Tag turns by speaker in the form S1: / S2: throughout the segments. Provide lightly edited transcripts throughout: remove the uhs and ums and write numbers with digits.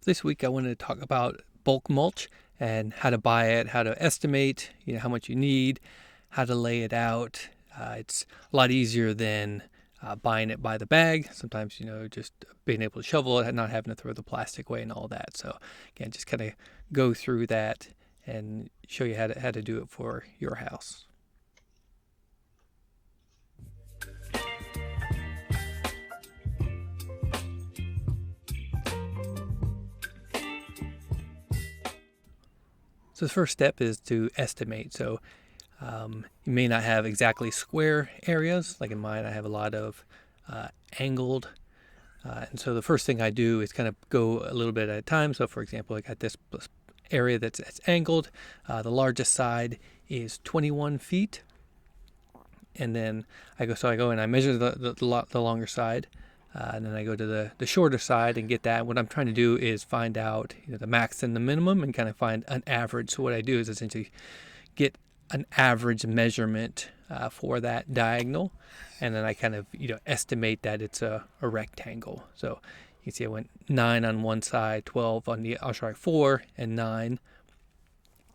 S1: This week I wanted to talk about bulk mulch and how to buy it, how to estimate, how much you need, how to lay it out. It's a lot easier than buying it by the bag. Sometimes, just being able to shovel it and not having to throw the plastic away and all that. So again, just kind of go through that and show you how to do it for your house. So the first step is to estimate. So you may not have exactly square areas. Like in mine, I have a lot of angled. And so the first thing I do is kind of go a little bit at a time. So for example, I got this area that's angled. The largest side is 21 feet. And then I go and I measure the longer side. And then I go to the shorter side and get that. What I'm trying to do is find out the max and the minimum and kind of find an average. So what I do is essentially get an average measurement for that diagonal, and then I kind of estimate that it's a rectangle. So you can see I went 9 on one side, 12 on the 4 and 9,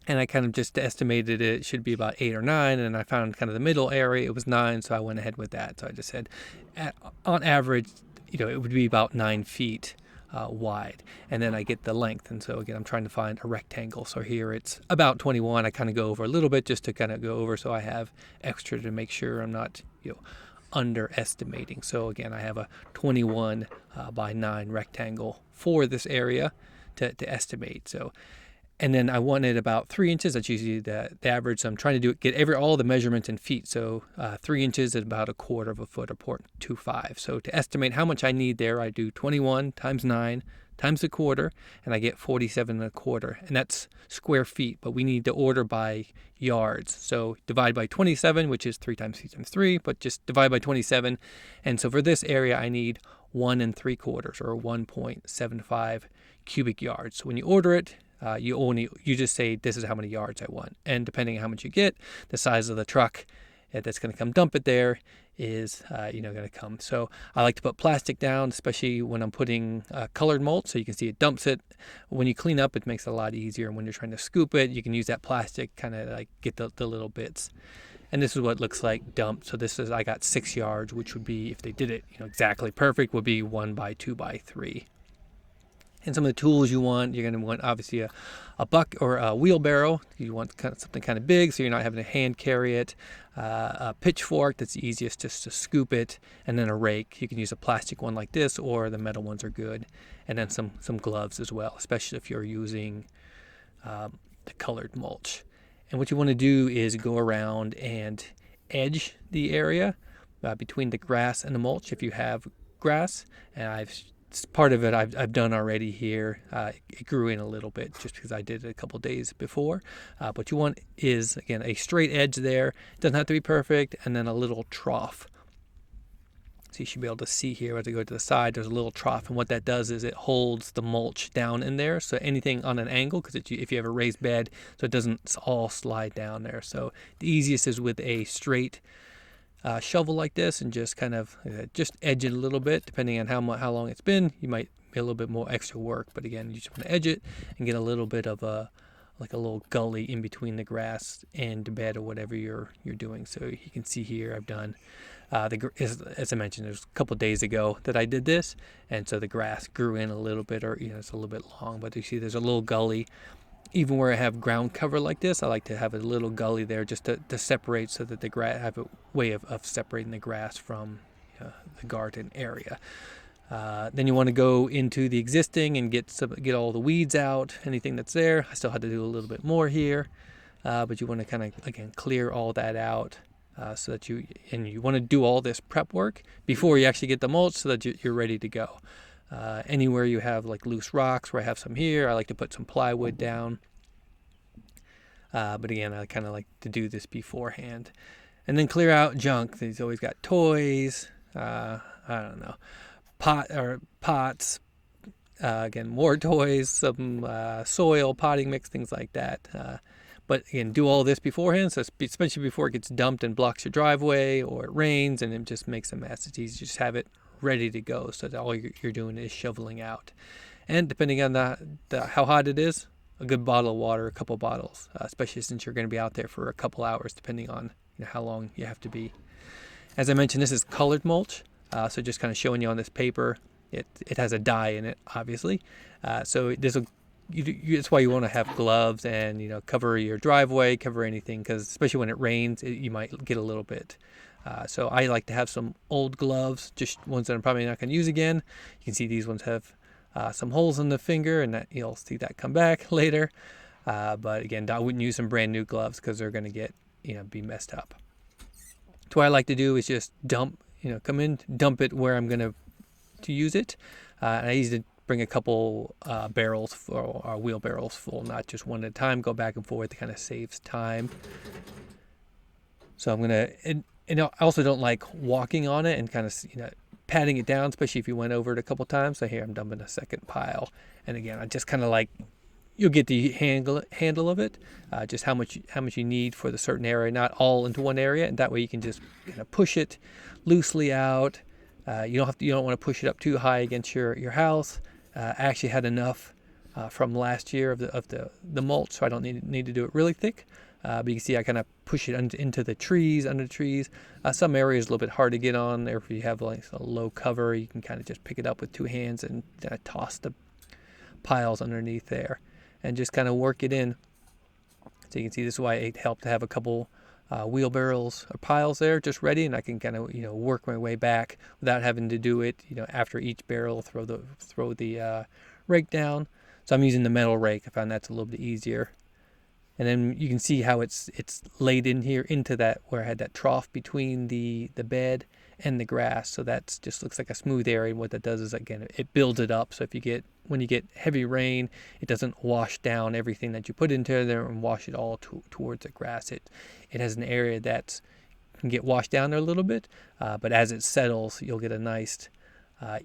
S1: and I kind of just estimated it should be about 8 or 9, and I found kind of the middle area, it was 9, so I went ahead with that. So I just said on average it would be about 9 feet wide, and then I get the length. And so again, I'm trying to find a rectangle. So here it's about 21. I kind of go over a little bit just to kind of go over, so I have extra to make sure I'm not underestimating. So again, I have a 21 by 9 rectangle for this area to estimate. So, and then I wanted about 3 inches. That's usually the average. So I'm trying to get all the measurements in feet. So 3 inches is about 1/4 of a foot, or 0.25. So to estimate how much I need there, I do 21 times 9 times 1/4, and I get 47 1/4. And that's square feet, but we need to order by yards. So divide by 27, which is 3 times 3 times 3, but just divide by 27. And so for this area, I need 1 3/4, or 1.75 cubic yards. So when you order it, you just say this is how many yards I want, and depending on how much you get, the size of the truck that's going to come dump it there is going to come. So I like to put plastic down, especially when I'm putting colored mulch, so you can see it dumps it. When you clean up, it makes it a lot easier. And when you're trying to scoop it, you can use that plastic, kind of like get the little bits. And this is what it looks like dumped. So I got 6 yards, which would be, if they did it exactly perfect, would be 1 by 2 by 3. And some of the tools you want, you're going to want obviously a buck or a wheelbarrow. You want something kind of big, so you're not having to hand carry it. A pitchfork, that's the easiest, just to scoop it. And then a rake. You can use a plastic one like this, or the metal ones are good. And then some gloves as well, especially if you're using the colored mulch. And what you want to do is go around and edge the area between the grass and the mulch, if you have grass. And part of it I've done already here. It grew in a little bit just because I did it a couple days before. What you want is, again, a straight edge there. It doesn't have to be perfect. And then a little trough. So you should be able to see here as I go to the side, there's a little trough. And what that does is it holds the mulch down in there. So anything on an angle, because if you have a raised bed, so it doesn't all slide down there. So the easiest is with a straight shovel like this, and just kind of just edge it a little bit. Depending on how long it's been, you might be a little bit more extra work, but again, you just want to edge it and get a little bit of a little gully in between the grass and the bed, or whatever you're doing. So you can see here I've done as I mentioned, it was a couple days ago that I did this, and so the grass grew in a little bit, or it's a little bit long, but you see there's a little gully. Even where I have ground cover like this, I like to have a little gully there just to separate, so that the grass, have a way of separating the grass from the garden area. Then you want to go into the existing and get all the weeds out, anything that's there. I still had to do a little bit more here, but you want to kind of, again, clear all that out, so that you want to do all this prep work before you actually get the mulch, so that you're ready to go. Anywhere you have like loose rocks, where I have some here, I like to put some plywood down. But again, I kind of like to do this beforehand. And then clear out junk. He's always got toys, I don't know, pots, again, more toys, some soil, potting mix, things like that. But again, do all this beforehand, so especially before it gets dumped and blocks your driveway, or it rains and it just makes a mess. It's easy to just have it ready to go, so that all you're doing is shoveling out. And depending on how hot it is, a good bottle of water, a couple bottles, especially since you're going to be out there for a couple hours, depending on how long you have to be. As I mentioned, this is colored mulch, so just kind of showing you on this paper. It has a dye in it, obviously. So this will. That's why you want to have gloves and cover your driveway, cover anything, because especially when it rains, you might get a little bit. So I like to have some old gloves, just ones that I'm probably not going to use again. You can see these ones have some holes in the finger, and that you'll see that come back later. But again, I wouldn't use some brand new gloves because they're going to get be messed up. So what I like to do is just dump it where I'm going to use it. And I usually bring a couple barrels or wheelbarrows full, not just one at a time. Go back and forth. It kind of saves time. So I'm gonna, and I also don't like walking on it and kind of patting it down, especially if you went over it a couple times. So here I'm dumping a second pile, and again I just kind of like, you'll get the handle of it, just how much you need for the certain area, not all into one area, and that way you can just kind of push it loosely out. You don't want to push it up too high against your house. I actually had enough from last year of the mulch, so I don't need to do it really thick. But you can see I kind of push it into the trees, under the trees. Some areas a little bit hard to get on. Or if you have like a low cover, you can kind of just pick it up with two hands and toss the piles underneath there, and just kind of work it in. So you can see this is why it helped to have a couple wheelbarrows or piles there just ready, and I can kind of work my way back without having to do it after each barrel, throw the rake down. So I'm using the metal rake. I found that's a little bit easier. And then you can see how it's laid in here into that, where I had that trough between the bed and the grass. So that just looks like a smooth area. And what that does is, again, it builds it up. So when you get heavy rain, it doesn't wash down everything that you put into there and wash it all towards the grass. It has an area that can get washed down there a little bit, but as it settles, you'll get a nice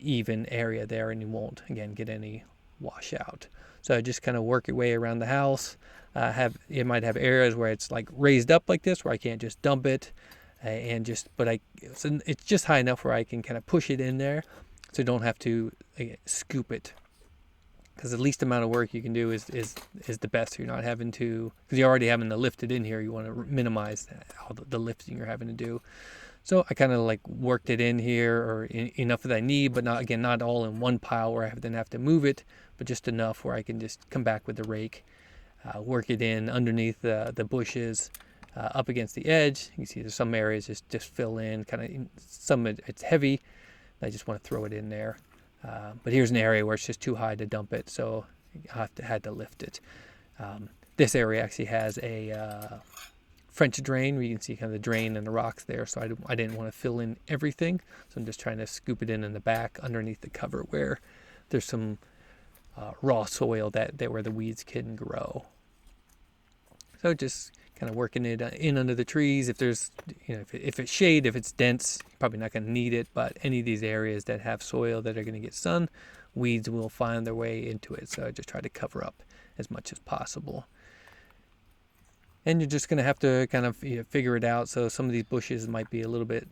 S1: even area there, and you won't, again, get any washout. So just kind of work your way around the house. You might have areas where it's like raised up like this, where I can't just dump it, so it's just high enough where I can kind of push it in there, so you don't have to scoop it. Because the least amount of work you can do is the best. You're not having to, because you're already having to lift it in here. You want to minimize all the lifting you're having to do. So I kind of like worked it in here, or enough that I need, but not all in one pile where I then have to move it, but just enough where I can just come back with the rake, work it in underneath the bushes, up against the edge. You can see there's some areas just fill in, some it's heavy. I just want to throw it in there. But here's an area where it's just too high to dump it, so I had to lift it. This area actually has a French drain, where you can see kind of the drain and the rocks there, so I didn't want to fill in everything, so I'm just trying to scoop it in the back underneath the cover where there's some raw soil where the weeds can grow. So just kind of working it in under the trees. If there's, if it's shade, if it's dense, you're probably not going to need it, but any of these areas that have soil that are going to get sun, weeds will find their way into it. So I just try to cover up as much as possible. And you're just going to have to kind of figure it out. So some of these bushes might be a little bit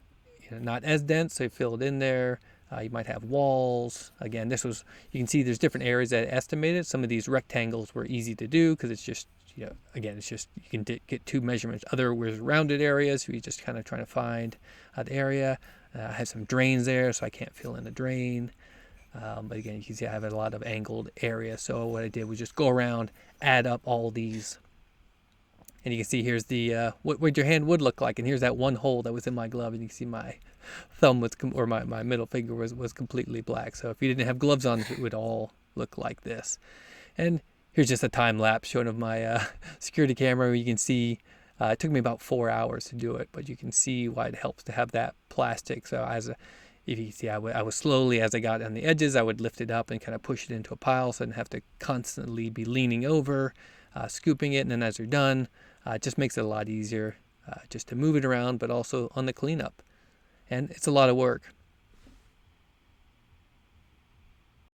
S1: not as dense, so you fill it in there. You might have walls. Again, you can see there's different areas that I estimated. Some of these rectangles were easy to do because it's just, again, it's just, you can get two measurements. Other was rounded areas, so you're just kind of trying to find the area. I have some drains there, so I can't fill in the drain. But again, you can see I have a lot of angled areas. So what I did was just go around, add up all these. And you can see here's the what your hand would look like. And here's that one hole that was in my glove. And you can see my thumb or my middle finger was completely black. So if you didn't have gloves on, it would all look like this. And here's just a time lapse showing of my security camera. You can see it took me about 4 hours to do it, but you can see why it helps to have that plastic. So if you can see, I was slowly, as I got on the edges, I would lift it up and kind of push it into a pile, so I didn't have to constantly be leaning over, scooping it. And then as they're done, it just makes it a lot easier just to move it around, but also on the cleanup. And it's a lot of work.